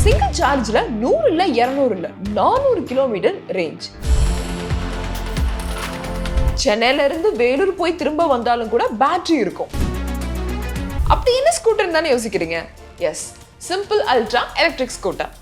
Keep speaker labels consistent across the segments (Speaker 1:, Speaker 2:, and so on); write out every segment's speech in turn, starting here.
Speaker 1: Single சார்ஜ்ல 100 இல்ல 200 இல்ல 400 kilometre range. சென்னையில இருந்து வேலூர் போய் திரும்ப வந்தாலும் கூட பேட்டரி இருக்கும். அப்படி என்ன ஸ்கூட்டர் தானே யோசிக்கிறீங்க? Yes, simple ultra electric scooter.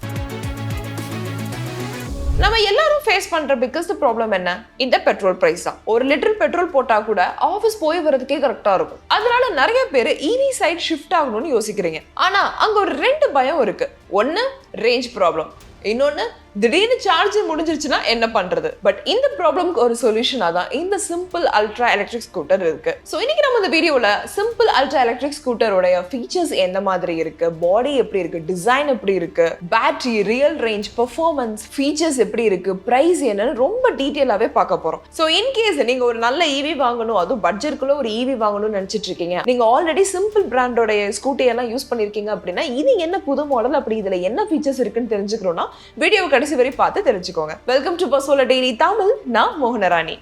Speaker 1: நம்ம எல்லாரும் ஃபேஸ் பண்ற பிக்கஸ்ட் ப்ராப்ளம் என்ன? இந்த பெட்ரோல் பிரைஸ் தான். ஒரு லிட்டர் பெட்ரோல் போட்டா கூட ஆஃபீஸ் போய் வரதுக்கே கரெக்டா இருக்கும். அதனால நிறைய பேர் இவி சைட் ஷிஃப்ட் ஆகணும்னு யோசிக்கிறீங்க. ஆனா அங்க ஒரு 2 பயம் இருக்கு. ஒன்னு ரேஞ்ச் ப்ராப்ளம், இன்னொன்னு திடீர்னு சார்ஜ் முடிஞ்சிருச்சுன்னா என்ன பண்றது. பட் இந்த ப்ராப்ளம்க்கு ஒரு சொல்யூஷனா தான் இந்த சிம்பிள் அல்ட்ரா எலக்ட்ரிக் ஸ்கூட்டர் இருக்கு. சோ இன்னைக்கு நம்ம இந்த வீடியோல சிம்பிள் அல்ட்ரா எலக்ட்ரிக் ஸ்கூட்டரோட ஃபீச்சர்ஸ் எந்த மாதிரி இருக்கு, பாடி எப்படி இருக்கு, டிசைன் எப்படி இருக்கு, battery, real range, performance, features எப்படி இருக்கு, பிரைஸ் என்னன்னு ரொம்ப டீடைலாவே பார்க்க போறோம். சோ இன் கேஸ் நீங்க ஒரு நல்ல ஈவி வாங்கணும், அதுவும் பட்ஜெட்குள்ள ஒரு ஈவி வாங்கணும்னு நினைச்சிட்டு இருக்கீங்க, நீங்க ஆல்ரெடி சிம்பிள் பிராண்டோட ஸ்கூட்டி எல்லாம் யூஸ் பண்ணிருக்கீங்க அப்படின்னா இது என்ன புது மாடல், அப்படி இதுல என்ன ஃபீச்சர்ஸ் இருக்குன்னு தெரிஞ்சுக்கணும்னா வீடியோ கடைசி வரை பார்த்து தெரிஞ்சுக்கோங்க. வெல்கம் டு பசோலா டெய்லி தமிழ். நான் Mohanarani.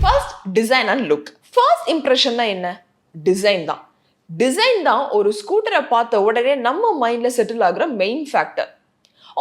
Speaker 1: First, design and look. First இம்ப்ரெஷன்னா என்ன? டிசைன் தான். டிசைன் தான் ஒரு ஸ்கூட்டரை பார்த்த உடனே நம்ம மைண்ட்ல செட்டில் ஆகுற main factor.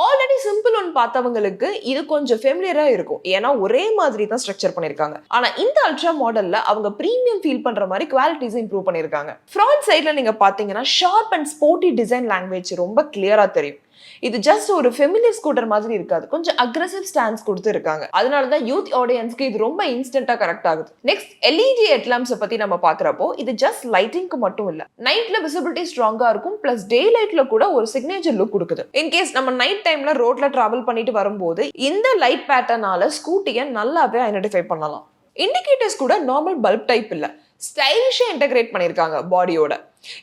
Speaker 1: Already simple one பார்த்தவங்களுக்கு இது கொஞ்சம் ஃபெமிலியரா இருக்கும், ஏன்னா ஒரே மாதிரி தான் ஸ்ட்ரக்சர் பண்ணிருக்காங்க. ஆனா இந்த அல்ட்ரா மாடல்ல அவங்க பிரீமியம் ஃபீல் பண்ற மாதிரி குவாலிட்டிஸ் இம்ப்ரூவ் பண்ணிருக்காங்க. ஃப்ரண்ட் சைட்ல நீங்க பாத்தீங்கன்னா sharp and sporty design language ரொம்ப கிளியரா தெரியும். இது ஜஸ்ட் ஒரு ஃபெமிலியர் ஸ்கூட்டர் மாதிரி இருக்காது, கொஞ்சம் அக்ரெசிவ் ஸ்டாண்ட்ஸ் கொடுத்து இருக்காங்க. அதனால தான் யூத் ஆடியன்ஸ்க்கு இது ரொம்ப இன்ஸ்டன்ட்டா கரெக்ட் ஆகுது. நெக்ஸ்ட், எல்இடி ஹெட்லாம்ப்ஸ் பத்தி நம்ம பாக்குறப்போ இது ஜஸ்ட் லைட்டிங்க்கு மட்டும் இல்ல, நைட்ல விசிபிலிட்டி ஸ்ட்ராங்கா இருக்கும், பிளஸ் டே லைட்ல கூட ஒரு சிக்னேச்சர் லுக் கொடுக்குது. இன்கேஸ் நம்ம நைட் டைம்ல ரோட்ல டிராவல் பண்ணிட்டு வரும்போது இந்த லைட் பேட்டர்னால ஸ்கூட்டியை நல்லாவே ஐடென்டிஃபை பண்ணலாம். இண்டிகேட்டர்ஸ் கூட நார்மல் பல்ப் டைப் இல்ல, ஸ்டைலிஷா இன்டகிரேட் பண்ணிருக்காங்க பாடியோட.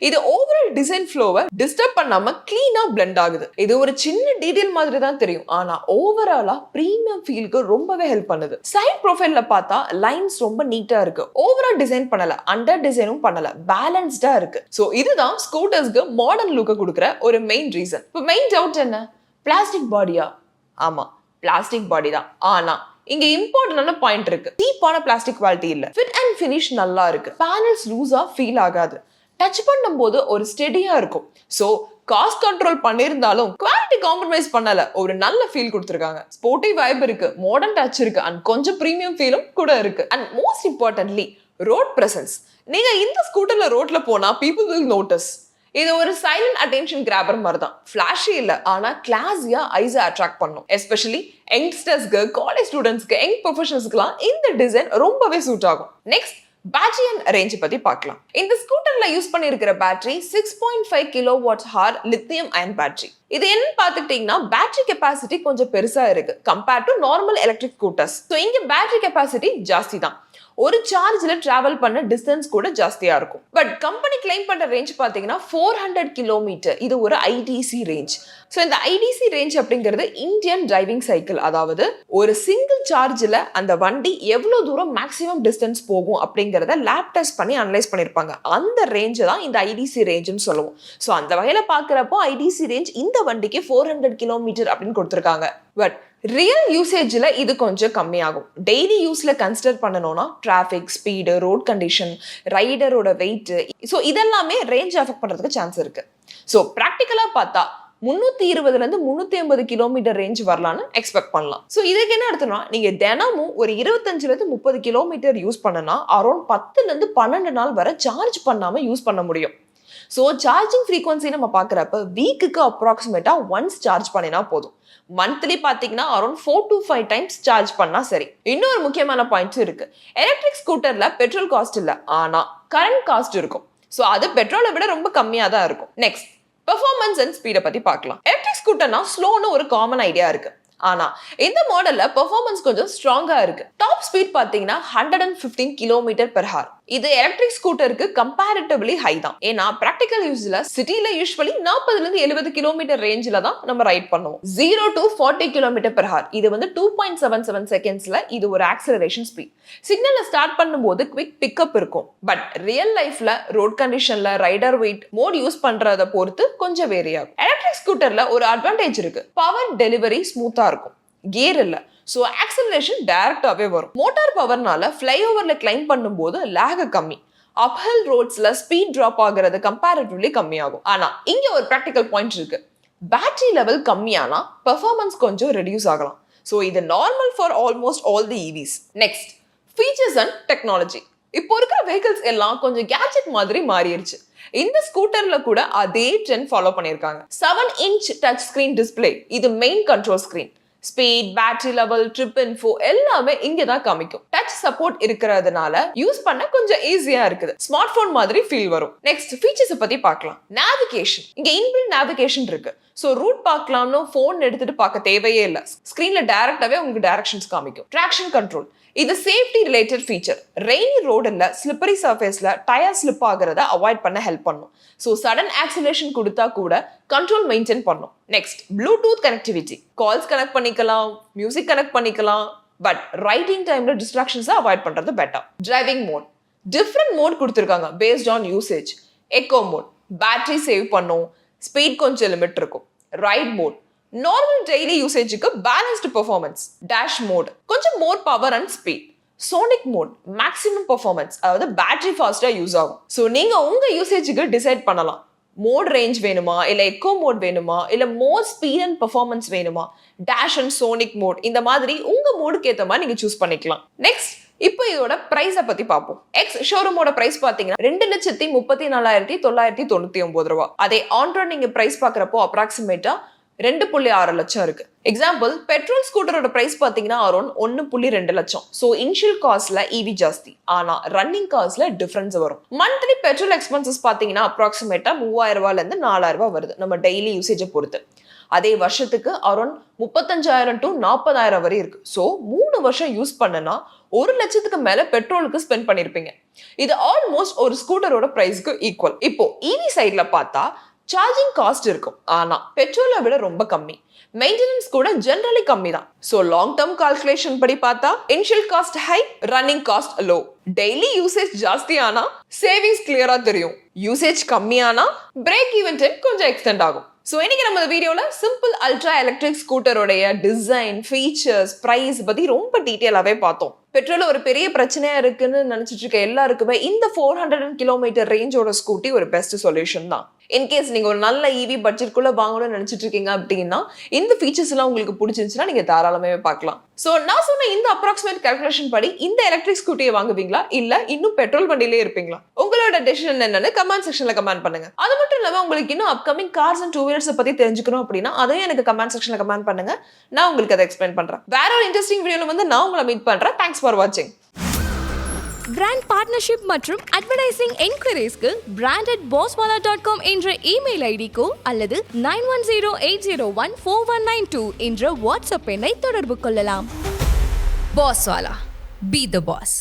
Speaker 1: இது ஓவரால் டிசைன் ஃப்ளோவை டிஸ்டர்ப் பண்ணாம கிளீனா பிளெண்ட் ஆகுது. இது ஒரு சின்ன டீடைல் மாதிரி தான் தெரியும், ஆனா ஓவராலா பிரீமியம் ஃபீலுக்கு ரொம்பவே ஹெல்ப் பண்ணுது. சைட் ப்ரொஃபைல்ல பார்த்தா லைன்ஸ் ரொம்ப நீட்டா இருக்கு, ஓவரால் டிசைன் பண்ணல, அண்டர் டிசைனும் பண்ணல, பேலன்ஸ்டா இருக்கு. சோ இதுதான் ஸ்கூட்டர்ஸ்க்கு மாடர்ன் லுக் கொடுக்குற ஒரு மெயின் ரீசன். இப்போ மெயின் டவுட் என்ன? பிளாஸ்டிக் பாடியா? ஆமா, பிளாஸ்டிக் பாடி தான். ஆனா இங்க இம்பார்ட்டன்டான பாயிண்ட் இருக்கு. சீப்பான பிளாஸ்டிக் குவாலிட்டி இல்ல, ஃபிட் அண்ட் ஃபினிஷ் நல்லா இருக்கு, பேனல்ஸ் லூஸா ஃபீல் ஆகாது, டச் பண்ணும்போது ஒரு ஸ்டெடியா இருக்கும். சோ காஸ்ட் கண்ட்ரோல் பண்ணிருந்தாலும் குவாலிட்டி காம்ப்ரமைஸ் பண்ணல, ஒரு நல்ல ஃபீல் கொடுத்திருக்காங்க. ஸ்போர்ட்டி வைப் இருக்கு, மாடர்ன் டச் இருக்கு, அண்ட் கொஞ்சம் பிரீமியம் ஃபீலும் கூட இருக்கு. And most importantly road presence. நீங்க இந்த ஸ்கூட்டர்ல ரோட்ல போனா பீப்புள் வில் நோட்டீஸ். இது ஒரு சைலண்ட் அட்டென்ஷன் கிராபர் மாதிரி தான். ஃபிளாஷி இல்ல, ஆனா கிளாஸியா ஐஸை அட்ராக்ட் பண்ணும். எஸ்பெஷலி யங்ஸ்டர்ஸ்க்கு, காலேஜ் ஸ்டூடெண்ட்ஸ்க்கு, யங் ப்ரொஃபஷனல்ஸ்க்குலாம் இந்த டிசைன் ரொம்பவே சூட் ஆகும். நெக்ஸ்ட், பேட்டரி அண்ட் ரேஞ்ச் பத்தி பார்க்கலாம். இந்த ஸ்கூட்டர்ல யூஸ் பண்ணிருக்கிற battery 6.5 kWh lithium ion battery. இது என்னன்னு பாத்துக்கிட்டீங்கன்னா பேட்டரி கெப்பாசிட்டி கொஞ்சம் பெருசா இருக்கு compared to normal electric scooters. So இங்க பேட்டரி கெப்பாசிட்டி ஜாஸ்தி தான், ஒரு சார்ஜ்ல டிராவல் பண்ண டிஸ்டன்ஸ் கூட ஜாஸ்தியா இருக்கும். பட் கம்பெனி கிளைம் பண்ற ரேஞ்ச் பாத்தீங்கன்னா 400 கிலோமீட்டர். இது ஒரு ஐடிசி ரேஞ்ச். ஸோ இந்த ஐடிசி ரேஞ்ச் அப்படிங்கிறது இந்தியன் டிரைவிங் சைக்கிள், அதாவது ஒரு சிங்கிள் சார்ஜ்ல அந்த வண்டி எவ்வளவு தூரம் மேக்ஸிமம் டிஸ்டன்ஸ் போகும் அப்படிங்கிறத லேப் டெஸ்ட் பண்ணி அனலைஸ் பண்ணிருப்பாங்க. அந்த ரேஞ்சை தான் இந்த ஐடிசி ரேஞ்சுன்னு சொல்லுவோம். ஸோ அந்த வகையில பாக்குறப்போ ஐடிசி ரேஞ்ச் இந்த வண்டிக்கு 400 கிலோமீட்டர் அப்படின்னு கொடுத்துருக்காங்க. பட் ரியல் யூசேஜ்ல இது கொஞ்சம் கம்மியாகும். டெய்லி யூஸ்ல கன்சிடர் பண்ணணும்னா டிராஃபிக், ஸ்பீடு, ரோட் கண்டிஷன், ரைடரோட வெயிட், ஸோ இதெல்லாமே ரேஞ்ச் அஃபெக்ட் பண்றதுக்கு சான்ஸ் இருக்கு. ஸோ ப்ராக்டிக்கலா பார்த்தா 320 இருந்து 350 கிலோமீட்டர் ரேஞ்ச் வரலான்னு எக்ஸ்பெக்ட் பண்ணலாம். ஸோ இதுக்கு என்ன அர்த்தம்னா, நீங்க தினமும் ஒரு 25 இருந்து 30 கிலோமீட்டர் யூஸ் பண்ணனா அரௌண்ட் 10 இருந்து 12 நாள் வரை சார்ஜ் பண்ணாம யூஸ் பண்ண முடியும். ஸோ சார்ஜிங் ஃப்ரீக்வன்சி நம்ம பார்க்குறப்ப வீக்குக்கு அப்ராக்சிமேட்டா ஒன்ஸ் சார்ஜ் பண்ணினா போதும். மந்த்லி பார்த்தீங்கன்னா அரௌண்ட் 4 to 5 டைம்ஸ் சார்ஜ் பண்ணா சரி. இன்னொரு முக்கியமான பாயிண்ட்ஸ் இருக்கு. எலக்ட்ரிக் ஸ்கூட்டர்ல பெட்ரோல் காஸ்ட் இல்ல, ஆனா கரண்ட் காஸ்ட் இருக்கும். ஸோ அது பெட்ரோலை விட ரொம்ப கம்மியா தான் இருக்கும். நெக்ஸ்ட், பெர்ஃபார்மன்ஸ் அண்ட் ஸ்பீடை பத்தி பார்க்கலாம். எலக்ட்ரிக் ஸ்கூட்டர்னா ஸ்லோன்னு ஒரு காமன் ஐடியா இருக்கு, ஆனா இந்த மாடல்ல பெர்ஃபார்மன்ஸ் கொஞ்சம் ஸ்ட்ராங்கா இருக்கு. டாப் ஸ்பீட் பாத்தீங்கன்னா 115 km/h. இது எலக்ட்ரிக் ஸ்கூட்டருக்கு கம்பேரிட்டிவ்லி ஹை தான். ஏன்னா பிராக்டிகல் யூஸ்ல சிட்டில யூஸ்வலி 40 இருந்து 70 கிலோமீட்டர் ரேஞ்சில தான் நம்ம ரைட் பண்ணுவோம். 0 to 40 km/h இது வந்து 2.77 செகண்ட்ஸ்ல இது ஒரு ஆக்சலரேஷன் ஸ்பீட். சிக்னல்ல ஸ்டார்ட் பண்ணும்போது குவிக் பிக்கப் இருக்கும். பட் ரியல் லைஃப்ல ரோட் கண்டிஷன்ல ரைடர் வெயிட் மோட் யூஸ் பண்றத பொறுத்து கொஞ்சம் வேரி ஆகும். எலக்ட்ரிக் ஸ்கூட்டர்ல ஒரு அட்வான்டேஜ் இருக்கு, பவர் டெலிவரி ஸ்மூத்தா இருக்கும், கியர் இல்ல, சோ ஆக்சலரேஷன் டைரக்டாவே வரும். மோட்டார் பவர்னால ஃப்ளைஓவர்ல கிளைம் பண்ணும்போது லேக் கம்மி, அப்ஹில் ரோட்ஸ்ல ஸ்பீட் டிராப் ஆகுறது கம்பேரிட்டிவ்லி கம்மியாகும். ஆனா இங்க ஒரு ப்ராக்டிக்கல் பாயிண்ட் இருக்கு. பேட்டரி லெவல் கம்மியானா பெர்ஃபார்மன்ஸ் கொஞ்சம் ரெடியூஸ் ஆகலாம். ஸோ இது normal for almost all the EVs. Next, features and technology. இப்போ இருக்கிற வெஹிக்கிள்ஸ் எல்லாம் கொஞ்சம் கேட்ஜெட் மாதிரி மாறிடுச்சு. இந்த ஸ்கூட்டர்ல கூட அதே ட்ரெண்ட் ஃபாலோ பண்ணிருக்காங்க. 7-inch டச் ஸ்கிரீன் டிஸ்பிளே, இது main control screen. Speed, battery level, trip info எல்லாமே இங்க தான் காமிக்கும். டச் சப்போர்ட் இருக்கிறதுனால யூஸ் பண்ண கொஞ்சம் ஈஸியா இருக்குது. ஸ்மார்ட் போன் மாதிரி ஃபீல் வரும். நெக்ஸ்ட், ஃபீச்சர்ஸ் பத்தி பார்க்கலாம். நேவிகேஷன், இங்க இன்பில்ட் நேவிகேஷன் இருக்கு. ஸோ ரூட் பார்க்கலாம்னு ஃபோன் எடுத்துட்டு பார்க்க தேவையே இல்லை. ஸ்கிரீன்ல டைரக்டாவே உங்களுக்கு டைரக்ஷன்ஸ் காமிக்கும். ட்ராக்ஷன் கண்ட்ரோல், இது சேஃப்டி ரிலேட்டட் ஃபீச்சர். ரெய்னி ரோடுல ஸ்லிப்பரி சர்ஃபேஸ்ல டயர் ஸ்லிப் ஆகிறத அவாய்ட் பண்ண ஹெல்ப் பண்ணும். ஸோ சடன் ஆக்சிலேஷன் கொடுத்தா கூட கண்ட்ரோல் மெயின்டைன் பண்ணும். Next, bluetooth connectivity. Calls connect பண்ணிக்கலாம், மியூசிக் கனெக்ட் பண்ணிக்கலாம். பட் ரைட்டிங் டைம்ல டிஸ்ட்ராக்ஷன்ஸை அவாய்ட் பண்றது better. Driving mode, different mode கொடுத்துருக்காங்க based on usage. Eco mode, battery save பண்ணும், ஸ்பீட் கொஞ்சம் லிமிட் இருக்கும். ரைட் மோட், நார்மல் டெய்லி யூசேஜுக்கு பேலன்ஸ்டு பெர்ஃபார்மன்ஸ். டேஷ் மோட், கொஞ்சம் more power and speed. Sonic mode, maximum performance, அதாவது battery ஃபாஸ்டா use ஆகும். So நீங்க உங்க யூசேஜுக்கு டிசைட் பண்ணலாம். மோட் ரேஞ்ச் வேணுமா, இல்ல எக்கோ மோட் வேணுமா, இல்ல மோர் ஸ்பீட் அண்ட் பெர்ஃபார்மன்ஸ் வேணுமா, டேஷ் அண்ட் சோனிக் மோட், இந்த மாதிரி உங்க மோடுக்கு ஏற்ற மாதிரி நீங்க சூஸ் பண்ணிக்கலாம். நெக்ஸ்ட், இப்போ இதோட பிரைஸை பத்தி பார்ப்போம். எக்ஸ் ஷோரூமோட பிரைஸ் பாத்தீங்கன்னா 2,34,999 ரூபா. அதே ஆன்ரோட் நீங்க பிரைஸ் பாக்குறப்போ அப்ராக்சிமேட்டா 2.6 லட்சம் இருக்கு. எக்ஸாம்பிள், பெட்ரோல் ஸ்கூட்டரோட பிரைஸ் பாத்தீங்கன்னா அரௌண்ட் 1.2 லட்சம். ஸோ இனிஷியல் காஸ்ட்ல EV ஜாஸ்தி, ஆனா ரன்னிங் காஸ்ட்ல டிஃபரன்ஸ் வரும். மந்த்லி பெட்ரோல் எக்ஸ்பென்சஸ் பாத்தீங்கன்னா அப்ராக்சிமேட்டா 3,000 ரூபாயில இருந்து 4,000 ரூபாய் வருது நம்ம டெய்லி யூசேஜை பொறுத்து. அதே வருஷத்துக்கு அரௌண்ட் 35,000 to 40,000 வரை இருக்கு. ஸோ 3 வருஷம் யூஸ் பண்ணனா 1 லட்சத்துக்கு மேல பெட்ரோலுக்கு ஸ்பெண்ட் பண்ணிருப்பீங்க. இது ஆல்மோஸ்ட் ஒரு ஸ்கூட்டரோட பிரைஸ்க்கு ஈக்குவல். இப்போ EV சைட்ல பார்த்தா சார்ஜிங் காஸ்ட் இருக்கும், ஆனா பெட்ரோலை விட ரொம்ப கம்மி. மெயின்டெனன்ஸ் கூட ஜெனரலி கம்மி தான். ஸோ லாங் டர்ம் கால்குலேஷன் படி பார்த்தா initial cost high, running cost low. Daily usage ஜாஸ்தி ஆனா சேவிங்ஸ் கிளியரா தெரியும். யூசேஜ் கம்மியானா பிரேக் ஈவன் டைம் கொஞ்சம் எக்ஸ்டெண்ட் ஆகும். ஸோ இன்னைக்கு நம்ம வீடியோல சிம்பிள் அல்ட்ரா எலக்ட்ரிக் ஸ்கூட்டரோடைய டிசைன், ஃபீச்சர்ஸ், பிரைஸ் பத்தி ரொம்ப டீட்டெயிலாவே பார்த்தோம். பெட்ரோல் ஒரு பெரிய பிரச்சனையா இருக்குன்னு நினைச்சிட்டு இருக்க எல்லாருக்குமே இந்த 400 கிலோமீட்டர் ரேஞ்சோட ஸ்கூட்டி ஒரு பெஸ்ட் சொல்யூஷன் தான். இன்கேஸ் நீங்க ஒரு நல்ல EV பட்ஜெட்குள்ள வாங்கணும்னு நினைச்சிட்டு இருக்கீங்க அப்படின்னா இந்த ஃபீச்சர்ஸ் எல்லாம் உங்களுக்கு பிடிச்சிருந்துச்சுன்னா நீங்க தாராளமே பார்க்கலாம். ஸோ நான் சொன்ன இந்த அப்ராக்சிமேட் கால்குலேஷன் படி இந்த எலக்ட்ரிக் ஸ்கூட்டியை வாங்குவீங்களா, இல்ல இன்னும் பெட்ரோல் வண்டியிலே இருப்பீங்களா? உங்களோட டெசிஷன் என்னன்னு கமெண்ட் செக்ஷன்ல கமெண்ட் பண்ணுங்க. அது மட்டும் இல்லாம உங்களுக்கு இன்னும் அப்கமிங் கார்ஸ் அண்ட் 2 வீலர்ஸ் பத்தி தெரிஞ்சுக்கணும் அப்படின்னா அதையும் எனக்கு கமெண்ட் செக்ஷன்ல கமெண்ட் பண்ணுங்க. நான் உங்களுக்கு அதை எக்ஸ்பிளைன் பண்றேன். வேற ஒரு இன்ட்ரெஸ்டிங் வீடியோல வந்து நான் உங்களை மீட் பண்றேன். தேங்க்ஸ் ஃபார் வாட்சிங்.
Speaker 2: பிராண்ட் பார்ட்னர்ஷிப் மற்றும் அட்வர்டைசிங் என்கொயரிஸ்க்கு brand@bosswala.com என்ற இமெயில் ஐடிக்கோ அல்லது 9108014192 என்ற வாட்ஸ்அப் எண்ணை தொடர்பு கொள்ளலாம்.
Speaker 3: Bosswala. Be the boss.